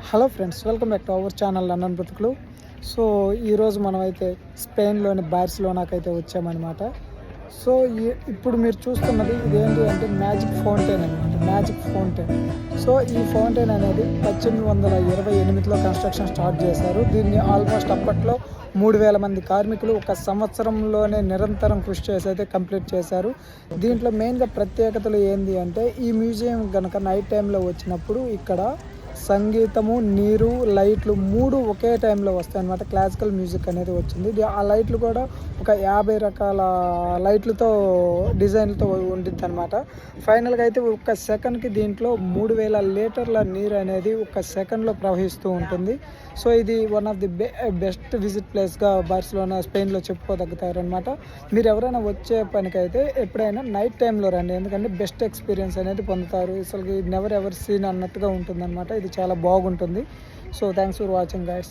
Hello friends, welcome back to our channel London బ్రతుకులు. So ఈరోజు మనమైతే స్పెయిన్లోని బార్సిలోనాకైతే వచ్చామన్నమాట. సో ఇప్పుడు మీరు చూస్తున్నది ఇదేంటి అంటే మ్యాజిక్ ఫౌంటైన్ అనమాట. Magic fountain. సో ఈ ఫౌంటైన్ అనేది 1828లో కన్స్ట్రక్షన్ స్టార్ట్ చేశారు. దీన్ని ఆల్మోస్ట్ అప్పట్లో 3000 మంది కార్మికులు ఒక సంవత్సరంలోనే నిరంతరం కృషి చేసి అయితే కంప్లీట్ చేశారు. దీంట్లో మెయిన్గా ప్రత్యేకతలు ఏంటి అంటే, ఈ మ్యూజియం కనుక నైట్ టైంలో వచ్చినప్పుడు ఇక్కడ సంగీతము, నీరు, లైట్లు 3 ఒకే టైంలో వస్తాయి అన్నమాట. క్లాసికల్ మ్యూజిక్ అనేది వచ్చింది. ఆ లైట్లు కూడా ఒక 50 రకాల లైట్లతో డిజైన్లతో ఉండిద్ది అనమాట. ఫైనల్గా అయితే ఒక సెకండ్కి దీంట్లో 3000 లీటర్ల నీరు అనేది ఒక సెకండ్లో ప్రవహిస్తూ ఉంటుంది. సో ఇది one of the best visit ప్లేస్గా బార్సిలోనా స్పెయిన్లో చెప్పుకోదగ్గుతారనమాట. మీరు ఎవరైనా వచ్చే పనికైతే ఎప్పుడైనా నైట్ టైంలో రండి, ఎందుకంటే బెస్ట్ ఎక్స్పీరియన్స్ అనేది పొందుతారు. అసలు నెవర్ ఎవర్ సీన్ అన్నట్టుగా ఉంటుందన్నమాట. ఇది చాలా బాగుంటుంది. So thanks for watching guys.